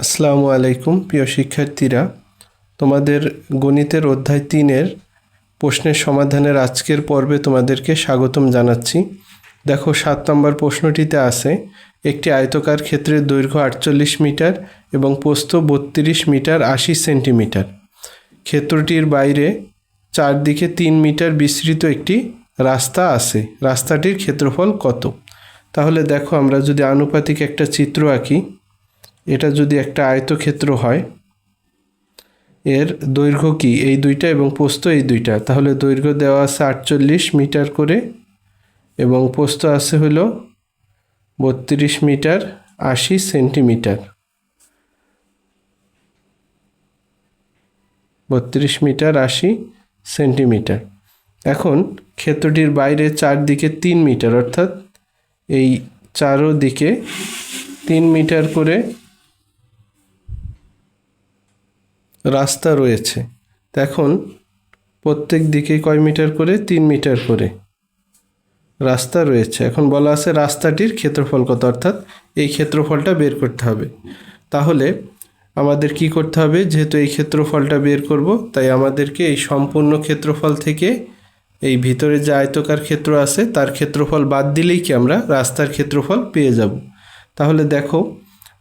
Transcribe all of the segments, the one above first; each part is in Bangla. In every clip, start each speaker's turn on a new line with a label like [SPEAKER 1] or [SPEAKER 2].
[SPEAKER 1] আসসালামু আলাইকুম প্রিয় শিক্ষার্থীরা, তোমাদের গণিতের অধ্যায় 3-এর প্রশ্নের সমাধানের আজকের পর্বে তোমাদেরকে স্বাগতম জানাচ্ছি। দেখো 7 নম্বর প্রশ্নটিতে আছে একটি আয়তকার ক্ষেত্রের দৈর্ঘ্য 48 মিটার এবং প্রস্থ 32 মিটার 80 সেন্টিমিটার। ক্ষেত্রটির বাইরে চারদিকে 3 মিটার বিস্তৃত একটি রাস্তা আছে। রাস্তাটির ক্ষেত্রফল কত? তাহলে দেখো, আমরা যদি আনুপাতিক একটা চিত্র আঁকি, এটা যদি একটা আয়তক্ষেত্র হয়, এর দৈর্ঘ্য কি এই দুইটা এবং প্রস্থ এই দুইটা, তাহলে দৈর্ঘ্য দেওয়া আছে 48 মিটার করে এবং প্রস্থ আছে হলো 32 মিটার 80 সেন্টিমিটার। 32 metre 80 centimetre. এখন ক্ষেত্রটির বাইরে চারদিকে 3 মিটার, অর্থাৎ এই চারোদিকে 3 মিটার করে রাস্তা রয়েছে। এখন প্রত্যেক দিকে কয় মিটার করে? 3 মিটার করে রাস্তা রয়েছে। এখন বলা আছে রাস্তাটির ক্ষেত্রফল কত, অর্থাৎ এই ক্ষেত্রফলটা বের করতে হবে। তাহলে আমাদের কি করতে হবে? যেহেতু এই ক্ষেত্রফলটা বের করব, তাই আমাদেরকে এই সম্পূর্ণ ক্ষেত্রফল থেকে এই ভিতরে যে আয়তকার ক্ষেত্র আছে তার ক্ষেত্রফল বাদ দিলেই কি আমরা রাস্তার ক্ষেত্রফল পেয়ে যাব। তাহলে দেখো,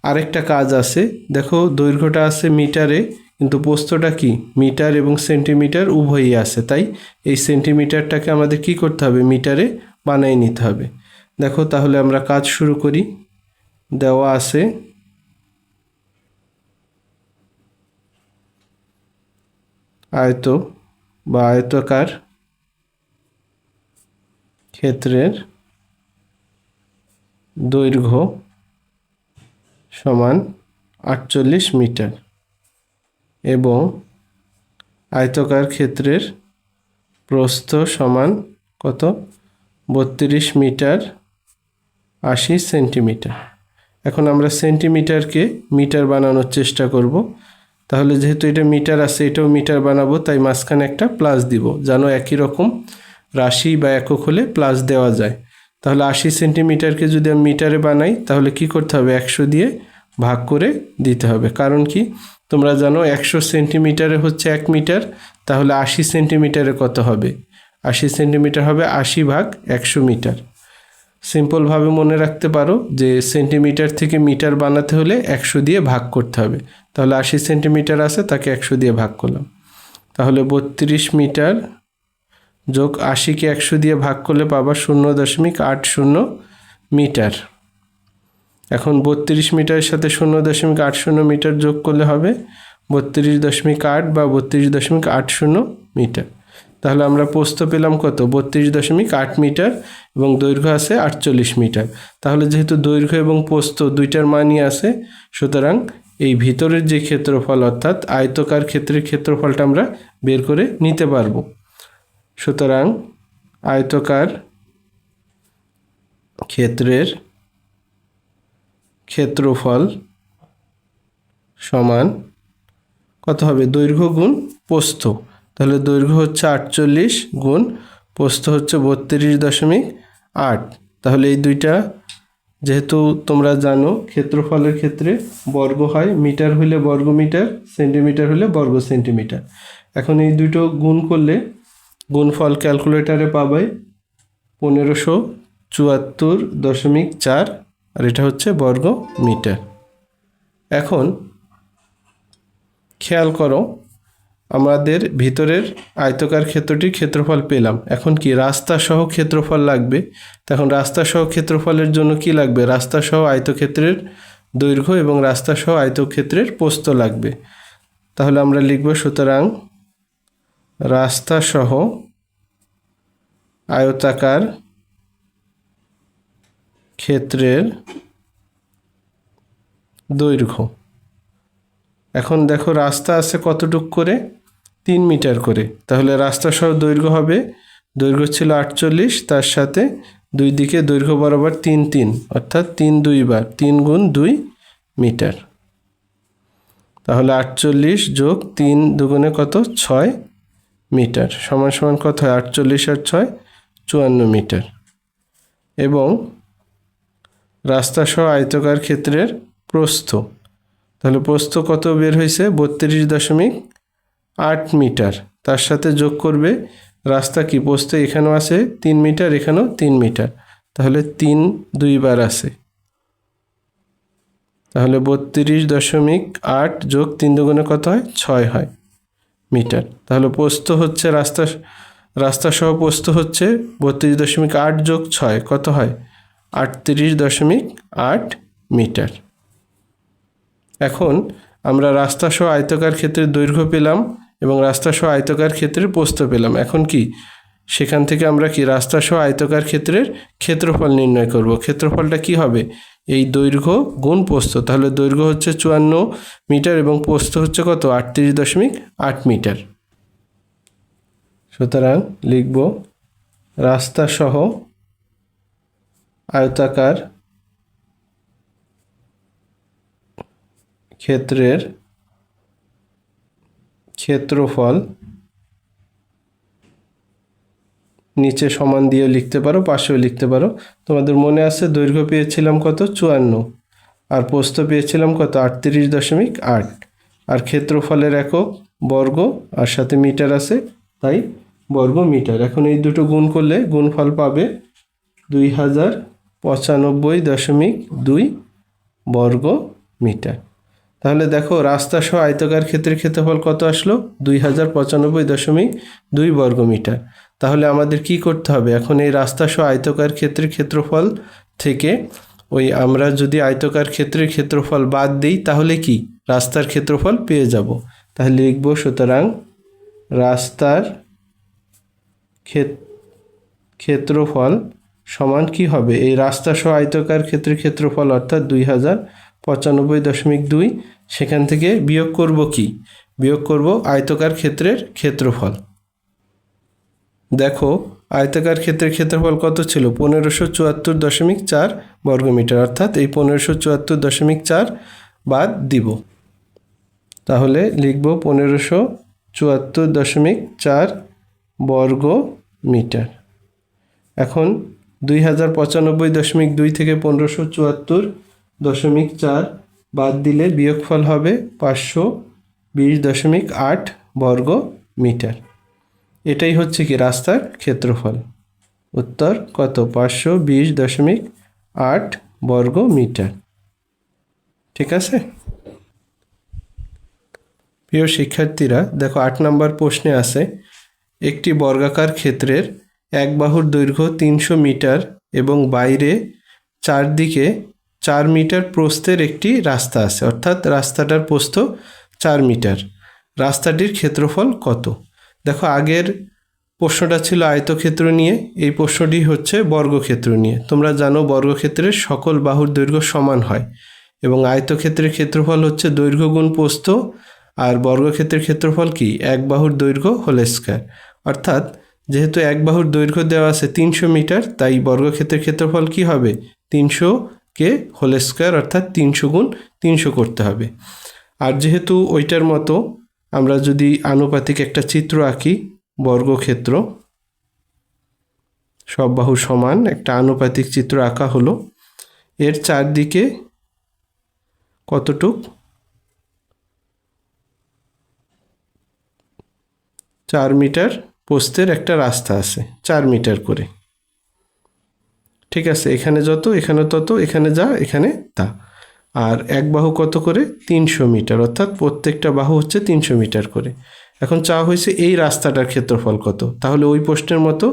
[SPEAKER 1] আরেকটা কাজ আছে। দেখো, দৈর্ঘ্যটা আছে মিটারে, কিন্তু প্রস্থটা কি মিটার এবং সেন্টিমিটার উভয়ই আছে, তাই এই সেন্টিমিটারটাকে আমাদের কি করতে হবে? মিটারে বানিয়ে নিতে হবে। দেখো, তাহলে আমরা কাজ শুরু করি। দেওয়া আছে আয়ত বা আয়তাকার ক্ষেত্রের দৈর্ঘ্য সমান 48 মিটার এবং আয়তাকার ক্ষেত্রের প্রস্থ সমান কত? 32 মিটার 80 সেন্টিমিটার। এখন আমরা সেন্টিমিটারকে মিটার বানানোর চেষ্টা করব। তাহলে যেহেতু এটা মিটার আছে, এটাও মিটার বানাবো, তাই মাঝখানে একটা প্লাস দিব, যেন একই রকম রাশি বা একক হলে প্লাস দেওয়া যায়। তাহলে 80 সেন্টিমিটারকে যদি আমি মিটারে বানাই, তাহলে কি করতে হবে? 100 দিয়ে ভাগ করে দিতে হবে। কারণ কি, তোমরা জানো 100 সেন্টিমিটারে হচ্ছে 1 মিটার। তাহলে 80 সেন্টিমিটারে কত হবে? 80 সেন্টিমিটার হবে 80 ভাগ 100 মিটার। সিম্পলভাবে মনে রাখতে পারো যে সেন্টিমিটার থেকে মিটার বানাতে হলে 100 দিয়ে ভাগ করতে হবে। তাহলে 80 সেন্টিমিটার আছে, তাকে 100 দিয়ে ভাগ করলাম। তাহলে 32 মিটার যোগ 80কে 100 দিয়ে ভাগ করলে পাবা 0.80 মিটার। এখন 32 মিটারের সাথে 0.80 মিটার যোগ করলে হবে 32.8 বা 32.80 মিটার। তাহলে আমরা প্রস্থ পেলাম কত? 32.8 মিটার এবং দৈর্ঘ্য আছে 48 মিটার। তাহলে যেহেতু দৈর্ঘ্য এবং প্রস্থ দুইটার মানই আছে, সুতরাং এই ভিতরের যে ক্ষেত্রফল, অর্থাৎ আয়তকার ক্ষেত্রের ক্ষেত্রফলটা আমরা বের করে নিতে পারবো। সুতরাং আয়তকার ক্ষেত্রের ক্ষেত্রফল সমান কত হবে? দৈর্ঘ্য গুণ প্রস্থ। তাহলে দৈর্ঘ্য হচ্ছে 48 গুণ প্রস্থ হচ্ছে 32.8। তাহলে এই দুইটা, যেহেতু তোমরা জানো ক্ষেত্রফলের ক্ষেত্রে বর্গ হয়, মিটার হলে বর্গ মিটার, সেন্টিমিটার হলে বর্গ সেন্টিমিটার। এখন এই দুটো গুণ করলে গুণফল ক্যালকুলেটারে পাবে 1574.4, আর এটা হচ্ছে বর্গ মিটার। এখন খেয়াল করো, আমাদের ভিতরের আয়তকার ক্ষেত্রটির ক্ষেত্রফল পেলাম। এখন কি রাস্তা সহ ক্ষেত্রফল লাগবে। তখন রাস্তা সহ ক্ষেত্রফলের জন্য কি লাগবে? রাস্তা সহ আয়তক্ষেত্রের দৈর্ঘ্য এবং রাস্তা সহ আয়তক্ষেত্রের প্রস্থ লাগবে। তাহলে আমরা লিখব, সুতরাং রাস্তা সহ আয়তাকার ক্ষেত্রের দৈর্ঘ্য। এখন দেখো, রাস্তা আছে কতটুক করে? 3 মিটার করে। তাহলে রাস্তা সহ দৈর্ঘ্য হবে, দৈর্ঘ্য ছিল 48, তার সাথে দুই দিকে দৈর্ঘ্য বরাবর 3 3, অর্থাৎ 3 2 বার, 3 গুণ 2 মিটার। তাহলে 48 যোগ 3 দুগুণে কত? 6 মিটার সমান সমান কত হয়? 48 আর 6 54 মিটার। এবং রাস্তা সহ আয়তকার ক্ষেত্রের প্রস্থ, তাহলে প্রস্থ কত বের হয়েছে? 32.8 মিটার। তার সাথে যোগ করবে রাস্তা কি, প্রস্থ এখানেও আছে 3 মিটার, এখানেও 3 মিটার, তাহলে 3 দুইবার আছে, তাহলে 32.8 যোগ 3 দুগুণে কত হয়? 6 হয় মিটার। তাহলে প্রস্থ হচ্ছে রাস্তা সহ প্রস্থ হচ্ছে 32.8 যোগ 6 কত হয়? 38.8 মিটার। এখন আমরা রাস্তা সহ আয়তাকার ক্ষেত্রের দৈর্ঘ্য পেলাম এবং রাস্তা সহ আয়তাকার ক্ষেত্রের প্রস্থ পেলাম। এখন কি সেখান থেকে আমরা কি রাস্তা সহ আয়তাকার ক্ষেত্রের ক্ষেত্রফল নির্ণয় করব। ক্ষেত্রফলটা কি হবে? এই দৈর্ঘ্য গুণ প্রস্থ। তাহলে দৈর্ঘ্য হচ্ছে 54 মিটার এবং প্রস্থ হচ্ছে কত? 38.8 মিটার। সুতরাং লিখব রাস্তা সহ আয়তাকার ক্ষেত্রের ক্ষেত্রফল, নিচে সমান দিয়ে লিখতে পারো, পাশেও লিখতে পারো। তোমাদের মনে আছে দৈর্ঘ্য পেয়েছিলাম কত? 54, আর প্রস্থ পেয়েছিলাম কত? 38.8, আর ক্ষেত্রফলের একক বর্গ, আর সাথে মিটার আছে, তাই বর্গ মিটার। এখন এই দুটো গুণ করলে গুণফল পাবে 2095.2 বর্গ মিটার। তাহলে দেখো রাস্তা সহ আয়তাকার ক্ষেত্রের ক্ষেত্রফল কত আসলো? 2095.2 বর্গ মিটার। তাহলে আমাদের কি করতে হবে? এখন এই রাস্তা সহ আয়তাকার ক্ষেত্রের ক্ষেত্রফল থেকে ওই আমরা যদি আয়তাকার ক্ষেত্রের ক্ষেত্রফল বাদ দিই তাহলে কি রাস্তার ক্ষেত্রফল পেয়ে যাব। তাহলে লিখব সুতরাং রাস্তার ক্ষেত্রফল সমান কি হবে? এই রাস্তা সহ আয়তাকার ক্ষেত্রের ক্ষেত্রফল অর্থাৎ 2095.2, সেখান থেকে বিয়োগ করব কি? বিয়োগ করব আয়তাকার ক্ষেত্রের ক্ষেত্রফল। দেখো আয়তাকার ক্ষেত্রের ক্ষেত্রফল কত ছিল? 1574.4 বর্গমিটার, অর্থাৎ এই 1574.4 বাদ দিব। তাহলে লিখব 1574.4 বর্গ মিটার। এখন 2095.2 থেকে 1574.4 বাদ দিলে বিয়োগফল হবে 520.8 বর্গ মিটার। এটাই হচ্ছে কি রাস্তার ক্ষেত্রফল। উত্তর কত? 520.8 বর্গ মিটার। ঠিক আছে প্রিয় শিক্ষার্থীরা, দেখো 8 নম্বর প্রশ্নে আছে একটি বর্গাকার ক্ষেত্রের এক বাহুর দৈর্ঘ্য 300 মিটার এবং বাইরে চারদিকে 4 মিটার প্রস্থের একটি রাস্তা আছে, অর্থাৎ রাস্তাটার প্রস্থ 4 মিটার। রাস্তাটির ক্ষেত্রফল কত? দেখো আগের প্রশ্নটা ছিল আয়তক্ষেত্র নিয়ে, এই প্রশ্নটি হচ্ছে বর্গক্ষেত্র নিয়ে। তোমরা জানো বর্গক্ষেত্রের সকল বাহুর দৈর্ঘ্য সমান হয় এবং আয়তক্ষেত্রের ক্ষেত্রফল হচ্ছে দৈর্ঘ্য গুণ প্রস্থ, আর বর্গক্ষেত্রের ক্ষেত্রফল কি? এক বাহুর দৈর্ঘ্য হোল স্কয়ার। অর্থাৎ যেহেতু এক বাহুর দৈর্ঘ্য দেওয়া আছে 300 মিটার, তাই বর্গক্ষেত্রের ক্ষেত্রফল কি হবে? 300কে হোল স্কয়ার অর্থাৎ 300 গুণ 300 করতে হবে। আর যেহেতু ওইটার মতো আমরা যদি আনুপাতিক একটা চিত্র আঁকি, বর্গক্ষেত্র সব বাহু সমান একটা আনুপাতিক চিত্র আঁকা হলো, এর চারদিকে কতটুক? 4 মিটার প্রস্থের একটা রাস্তা আছে, 4 মিটার করে। ঠিক আছে, এখানে যত এখানে তত, এখানে যা এখানে তা। আর এক বাহু কত করে? 300 মিটার, অর্থাৎ প্রত্যেকটা বাহু হচ্ছে 300 মিটার করে। এখন চাওয়া হয়েছে এই রাস্তাটার ক্ষেত্রফল কত। তাহলে ওই প্রশ্নের মতো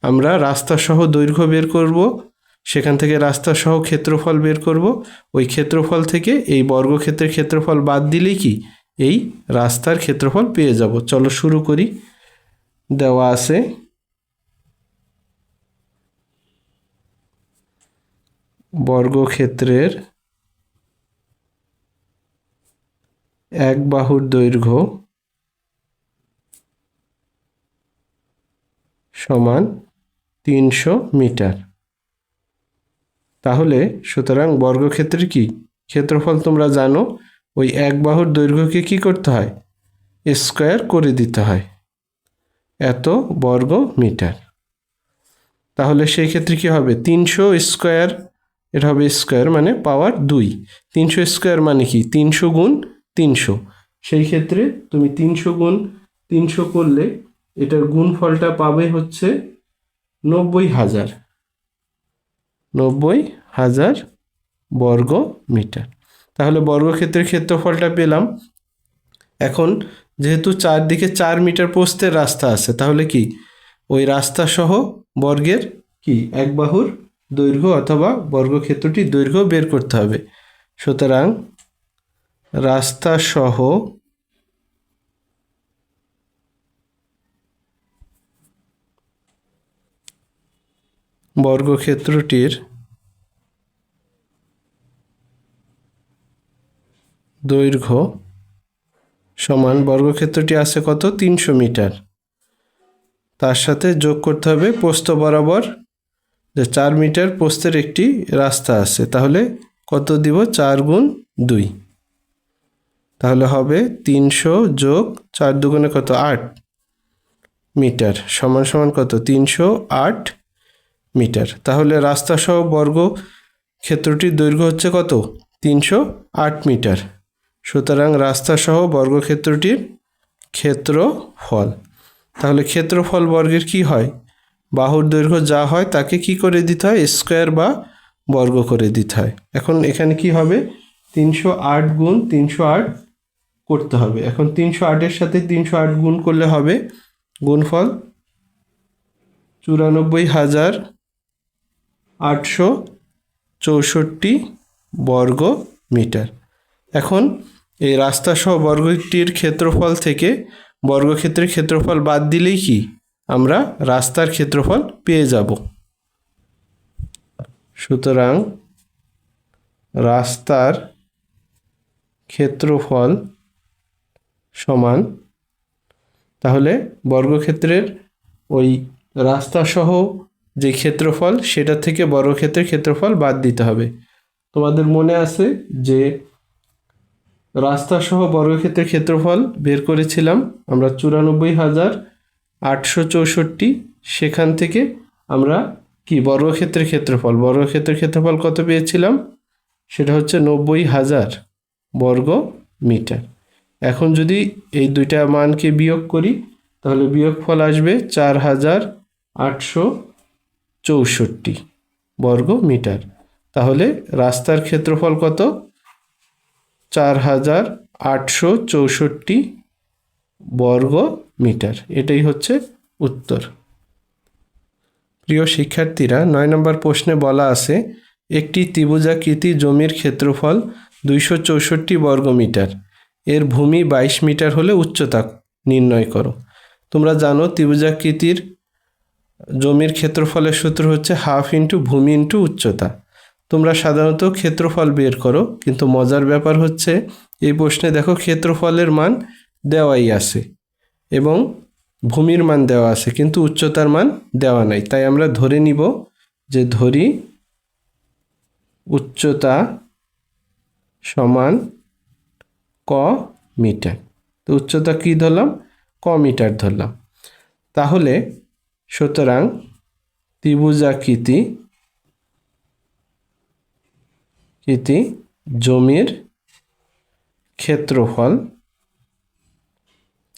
[SPEAKER 1] আমরা রাস্তা সহ দৈর্ঘ্য বের করব, সেখান থেকে রাস্তা সহ ক্ষেত্রফল বের করব। ওই ক্ষেত্রফল থেকে এই বর্গক্ষেত্রের ক্ষেত্রফল বাদ দিলেই কি এই রাস্তার ক্ষেত্রফল পেয়ে যাব। চলো শুরু করি। দেওয়া আছে বর্গক্ষেত্রের এক বাহুর দৈর্ঘ্য সমান 300 মিটার। তাহলে সুতরাং বর্গক্ষেত্রের কি ক্ষেত্রফল তোমরা জানো, ওই এক বাহুর দৈর্ঘ্যকে কি করতে হয়? স্কয়ার করে দিতে হয়, এত বর্গ মিটার। তাহলে সেই ক্ষেত্রে কি হবে? 300 স্কয়ার এটা হবে স্কোয়ার মানে পাওয়ার 2। 300 স্কোয়ার মানে কি 300 গুণ 300। সেই ক্ষেত্রে তুমি 300 গুণ 300 করলে এটার গুণফলটা পাবে হচ্ছে 90,000। 90,000 বর্গ মিটার। তাহলে বর্গক্ষেত্রের ক্ষেত্রফলটা পেলাম। এখন যেহেতু চারদিকে 4 মিটার প্রস্থের রাস্তা আছে, তাহলে কি ওই রাস্তা সহ বর্গের কি এক বাহুর দৈর্ঘ্য অথবা বর্গক্ষেত্রটির দৈর্ঘ্য বের করতে হবে। সুতরাং রাস্তা সহ বর্গক্ষেত্রটির দৈর্ঘ্য সমান বর্গক্ষেত্রটি আছে কত 300 মিটার, তার সাথে যোগ করতে হবে প্রস্থ বরাবর যে 4 মিটার প্রস্থের একটি রাস্তা আছে, তাহলে কত দিব 4 গুণ 2, তাহলে হবে 300 যোগ 4 দুগুণে কত 8 মিটার সমান সমান কত 308 মিটার। তাহলে রাস্তা সহ বর্গ ক্ষেত্রটির দৈর্ঘ্য হচ্ছে কত 308 মিটার। সুতরাং রাস্তা সহ বর্গক্ষেত্রটির ক্ষেত্রফল। তাহলে ক্ষেত্রফল বর্গের কি হয়, বাহুর দৈর্ঘ্য যা হয় তাকে কি করে দিতে হয় স্কোয়ার বা বর্গ করে দিতে হয়। এখন এখানে কি হবে 308 গুণ 308 করতে হবে। এখন 308-এর সাথে 308 গুণ করলে হবে গুণফল 94,864 বর্গ মিটার। এখন এই রাস্তা সহ বর্গটির ক্ষেত্রফল থেকে বর্গক্ষেত্রের ক্ষেত্রফল বাদ দিলেই কি আমরা রাস্তার ক্ষেত্রফল পেয়ে যাব। সুতরাং রাস্তার ক্ষেত্রফল সমান, তাহলে বর্গক্ষেত্রের ওই রাস্তা সহ যে ক্ষেত্রফল সেটা থেকে বর্গক্ষেত্রের ক্ষেত্রফল বাদ দিতে হবে। তোমাদের মনে আছে যে রাস্তা সহ বর্গক্ষেত্রের ক্ষেত্রফল বের করেছিলাম আমরা 94,864। সেখান থেকে আমরা কি বর্গক্ষেত্রের ক্ষেত্রফল কত পেয়েছিলাম, সেটা হচ্ছে 90,000 বর্গ মিটার। এখন যদি এই দুইটা মানকে বিয়োগ করি তাহলে বিয়োগফল আসবে 4,864 বর্গ মিটার। তাহলে রাস্তার ক্ষেত্রফল কত 4,864 বর্গ মিটার। এটাই হচ্ছে উত্তর। প্রিয় শিক্ষার্থীরা, 9 নম্বর প্রশ্নে বলা আছে একটি ত্রিভুজাকৃতি জমির ক্ষেত্রফল 264 বর্গ মিটার, এর ভূমি 22 মিটার হলে উচ্চতা নির্ণয় করো। তোমরা জানো ত্রিভুজাকৃতির জমির ক্ষেত্রফলের সূত্র হচ্ছে হাফ ইন্টু ভূমি ইন্টু উচ্চতা। তোমরা সাধারণত ক্ষেত্রফল বের করো, কিন্তু মজার ব্যাপার হচ্ছে এই প্রশ্নে দেখো ক্ষেত্রফলের মান দেওয়াই আছে এবং ভূমির মান দেওয়া আছে, কিন্তু উচ্চতার মান দেওয়া নাই। তাই আমরা ধরে নিব যে ধরি উচ্চতা সমান ক মিটার। তো উচ্চতা কি ধরলাম, ক মিটার ধরলাম। তাহলে সুতরাং ত্রিভুজাকৃতি জমির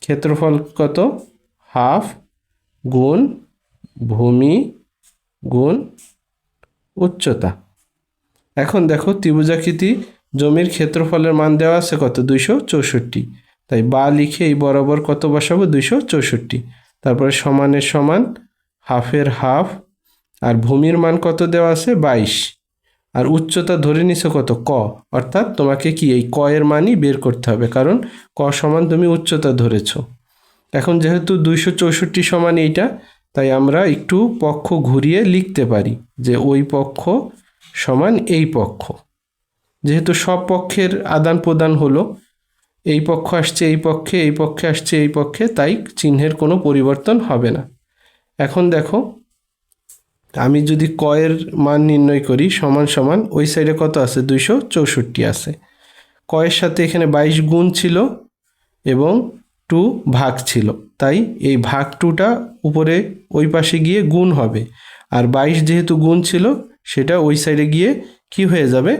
[SPEAKER 1] ক্ষেত্রফল কত হাফ গুণ ভূমি গুণ উচ্চতা। এখন দেখো ত্রিভুজাকৃতি জমির ক্ষেত্রফলের মান দেওয়া আছে কত 264, তাই বা লিখে এই বরাবর কত বসাবো 264, তারপরে সমানের সমান হাফের হাফ, আর ভূমির মান কত দেওয়া আছে 22, আর উচ্চতা ধরে নিছো কত ক, অর্থাৎ তোমাকে কি এই ক এর মানই বের করতে হবে, কারণ ক সমান তুমি উচ্চতা ধরেছো। এখন যেহেতু 264 সমান এইটা, তাই আমরা একটু পক্ষ ঘুরিয়ে লিখতে পারি যে ওই পক্ষ সমান এই পক্ষ। যেহেতু সব পক্ষের আদান প্রদান হলো, এই পক্ষ আসছে এই পক্ষে, এই পক্ষে আসছে এই পক্ষে, তাই চিহ্নের কোনো পরিবর্তন হবে না। এখন দেখো আমি যদি ক এর মান নির্ণয় করি সমান সমান ওই সাইডে কত আছে 264 আছে, ক এর সাথে এখানে 22 গুণ ছিল এবং 2 ভাগ ছিল, তাই এই ভাগ 2টা উপরে ওই পাশে গিয়ে গুণ হবে, আর 22 যেহেতু গুণ ছিল সেটা ওই সাইডে গিয়ে কি হয়ে যাবে,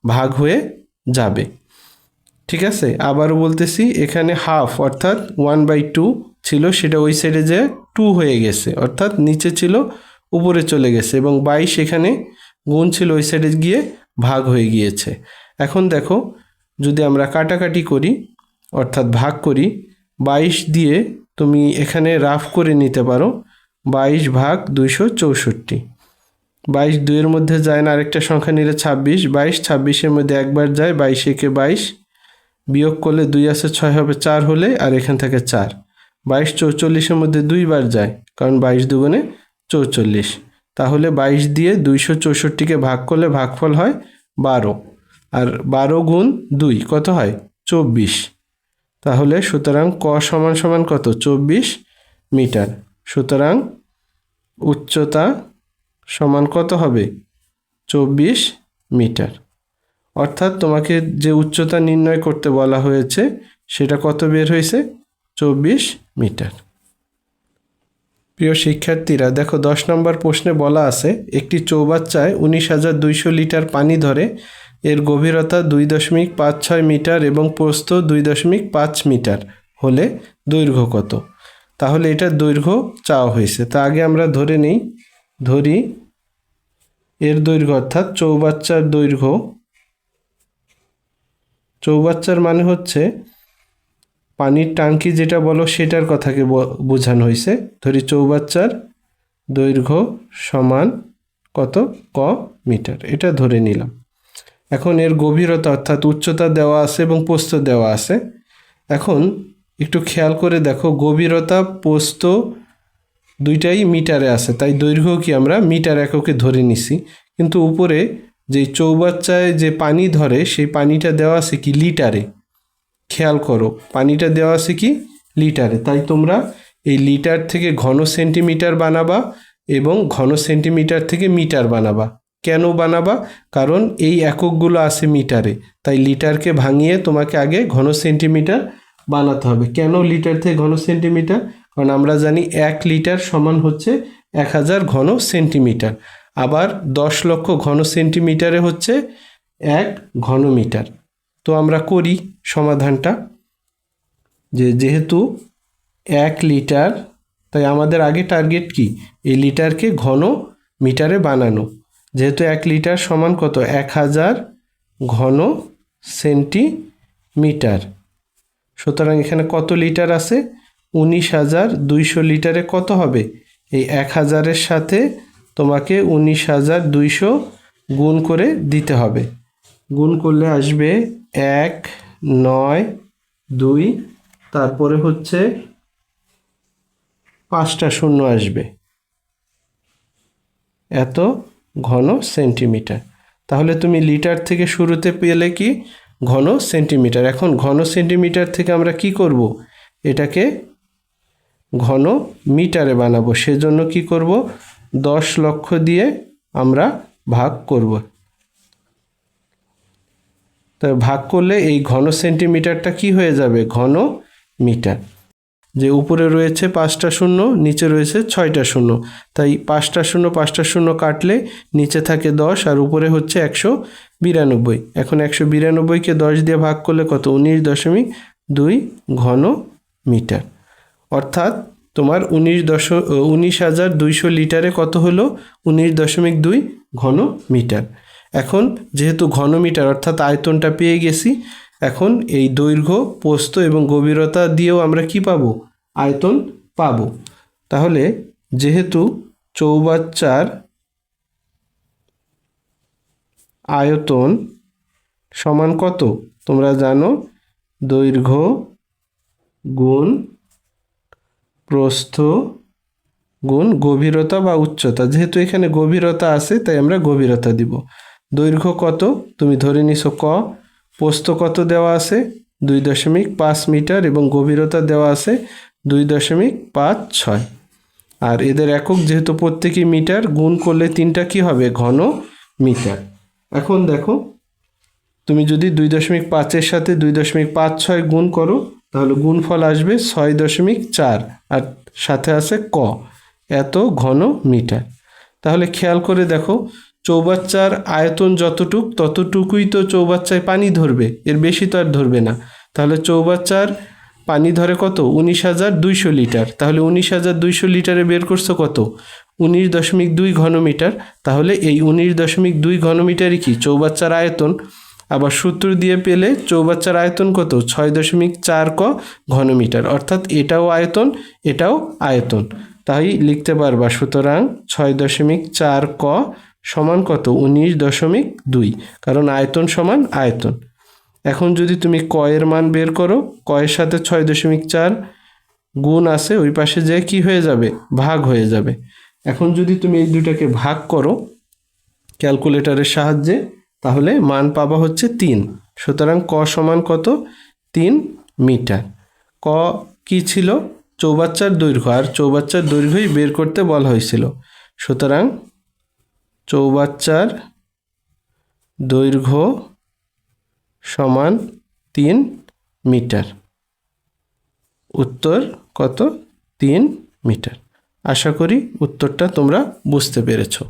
[SPEAKER 1] ভাগ হয়ে যাবে। ঠিক আছে, আবারও বলতেছি, এখানে হাফ অর্থাৎ 1/2 ছিল, সেটা ওই সাইডে যে 2 হয়ে গেছে, অর্থাৎ নিচে ছিল উপরে চলে গেছে, এবং 22 এখানে গুণ ছিল ওই সাইডে গিয়ে ভাগ হয়ে গিয়েছে। এখন দেখো, যদি আমরা কাটাকাটি করি অর্থাৎ ভাগ করি, 22 দিয়ে তুমি এখানে রাফ করে নিতে পারো 22 ভাগ 264। 22 2-এর মধ্যে যায় না, আরেকটা সংখ্যা নিলে 26, 22 26-এর মধ্যে একবার যায়, 22 একে 22, বিয়োগ করলে 2 আছে 6 হবে 4 হলে, আর এখান থেকে 4। 22 44-এর মধ্যে 2বার যায়, কারণ 22 দুগুণে 44। তাহলে 22 দিয়ে 264-কে ভাগ করলে ভাগফল হয় 12, আর 12 গুণ 2 কত হয়, 24। তাহলে সুতরাং ক সমান সমান কত, 24 মিটার। সুতরাং উচ্চতা সমান কত হবে, 24 মিটার। অর্থাৎ তোমাকে যে উচ্চতা নির্ণয় করতে বলা হয়েছে সেটা কত বের হয়েছে, 24 মিটার। প্রিয় শিক্ষার্থীরা, দেখো 10 নম্বর প্রশ্নে বলা আছে, একটি চৌবাচ্চায় 19,200 লিটার পানি ধরে, এর গভীরতা 2.56 মিটার এবং প্রস্থ 2.5 মিটার হলে দৈর্ঘ্য কত। তাহলে এটা দৈর্ঘ্য চাওয়া হয়েছে। তা আগে আমরা ধরি এর দৈর্ঘ্য, অর্থাৎ চৌবাচ্চার দৈর্ঘ্য, চৌবাচ্চার মানে হচ্ছে পানির ট্যাঙ্কি যেটা বলো সেটার কথাকে বোঝানো হয়েছে। ধরি চৌবাচ্চার দৈর্ঘ্য সমান কত, ক মিটার, এটা ধরে নিলাম। এখন এর গভীরতা অর্থাৎ উচ্চতা দেওয়া আছে এবং প্রস্থ দেওয়া আছে। এখন একটু খেয়াল করে দেখো, গভীরতা প্রস্থ দুইটাই মিটারে আছে, তাই দৈর্ঘ্য কি আমরা মিটার এককে ধরে নিছি। কিন্তু উপরে যে চৌবাচ্চায় যে পানি ধরে সেই পানিটা দেওয়া আছে কি লিটারে। খেয়াল করো, পানিটা দেওয়া আছে কি লিটারে, তাই তোমরা এই লিটার থেকে ঘন সেন্টিমিটার বানাবা এবং ঘন সেন্টিমিটার থেকে মিটার বানাবা। কেন বানাবা, কারণ এই এককগুলো আছে মিটারে, তাই লিটারকে ভাঙিয়ে তোমাকে আগে ঘন সেন্টিমিটার বানাতে হবে। কেন লিটার থেকে ঘন সেন্টিমিটার, কারণ আমরা জানি 1 লিটার সমান হচ্ছে 1000 ঘন সেন্টিমিটার, আবার 10 লক্ষ ঘন সেন্টিমিটারে হচ্ছে 1 ঘন মিটার। তো আমরা করি সমাধানটা, যেহেতু 1 লিটার, তাই আমাদের আগে টার্গেট কি, এই লিটারকে ঘন মিটারে বানানো। যেহেতু 1 লিটার সমান কত, 1000 ঘন সেন্টিমিটার, সুতরাং এখানে কত লিটার আছে, 19,200 লিটারে কত হবে, এই 1000-এর সাথে তোমাকে 19,200 গুণ করে দিতে হবে। গুণ করলে আসবে 192, তারপরে হচ্ছে 5টা শূন্য আসবে, এত ঘন সেন্টিমিটার। তাহলে তুমি লিটার থেকে শুরুতে পেলে কি ঘন সেন্টিমিটার। এখন ঘন সেন্টিমিটার থেকে আমরা কি করব, এটাকে ঘন মিটারে বানাবো। সেজন্য কি করব, 10 লক্ষ দিয়ে আমরা ভাগ করব। তাই ভাগ করলে এই ঘন সেন্টিমিটারটা কি হয়ে যাবে, ঘন মিটার। যে উপরে রয়েছে 5টা শূন্য, নিচে রয়েছে 6টা শূন্য, তাই 5টা শূন্য 5টা শূন্য কাটলে নিচে থাকে 10 আর উপরে হচ্ছে 192। এখন 192-কে 10 দিয়ে ভাগ করলে কত, 19.2 ঘন মিটার। অর্থাৎ তোমার 19,200 লিটারে কত হলো, 19.2 ঘন মিটার। এখন যেহেতু ঘন মিটার অর্থাৎ আয়তনটা পেয়ে গেছি, এখন এই দৈর্ঘ্য, প্রস্থ এবং গভীরতা দিয়েও আমরা কি পাবো, আয়তন পাবো। তাহলে যেহেতু চৌবাচ্চার আয়তন সমান কত, তোমরা জানো, দৈর্ঘ্য গুণ প্রস্থ গুণ গভীরতা বা উচ্চতা। যেহেতু এখানে গভীরতা আছে তাই আমরা গভীরতা দিব। দৈর্ঘ্য কত তুমি ধরে নিছো ক, প্রস্থ কত দেওয়া আছে 2.5 মিটার এবং গভীরতা দেওয়া আছে 2.56। আর এদের একক যেহেতু প্রত্যেকই মিটার, গুণ করলে 3টা কি হবে, ঘন মিটার। এখন দেখো, তুমি যদি 2.5-এর সাথে 2.56 গুণ করো তাহলে গুণফল আসবে 6.4, আর সাথে আছে ক, এত ঘন মিটার। তাহলে খেয়াল করে দেখো, চৌবাচ্চার আয়তন যতটুক ততটুকুই তো চৌবাচ্চায় পানি ধরবে, এর বেশি তো আর ধরবে না। তাহলে চৌবাচ্চার পানি ধরে কত? 19,200 লিটার। তাহলে 19,200 লিটারে বের করছো কত? 19.2 ঘনমিটার। তাহলে এই 19.2 ঘনমিটারই কি চৌবাচ্চার আয়তন। আবার সূত্র দিয়ে পেলে চৌবাচ্চার আয়তন কত? 6.4 ক ঘনমিটার। অর্থাৎ এটাও আয়তন, এটাও আয়তন। তাই লিখতে পারবা সুতরাং 6.4 ক সমান কত? 19.2, কারণ আয়তন সমান আয়তন। এখন যদি তুমি ক এর মান বের করো, ক এর সাথে 6.4 গুণ আছে, ওই পাশে যে কি হয়ে যাবে? ভাগ হয়ে যাবে। এখন যদি তুমি এই দুটাকে ভাগ করো ক্যালকুলেটরের সাহায্যে, তাহলে মান পাবা হচ্ছে 3। সুতরাং ক সমান কত? 3 মিটার। ক কি ছিল? চৌবাচ্চার দৈর্ঘ্য, আর চৌবাচ্চার দৈর্ঘ্যই বের করতে বলা হয়েছিল। সুতরাং চৌবাচ্চার দৈর্ঘ্য সমান 3 মিটার। উত্তর কত? 3 মিটার। আশা করি উত্তরটা তোমরা বুঝতে পেরেছো।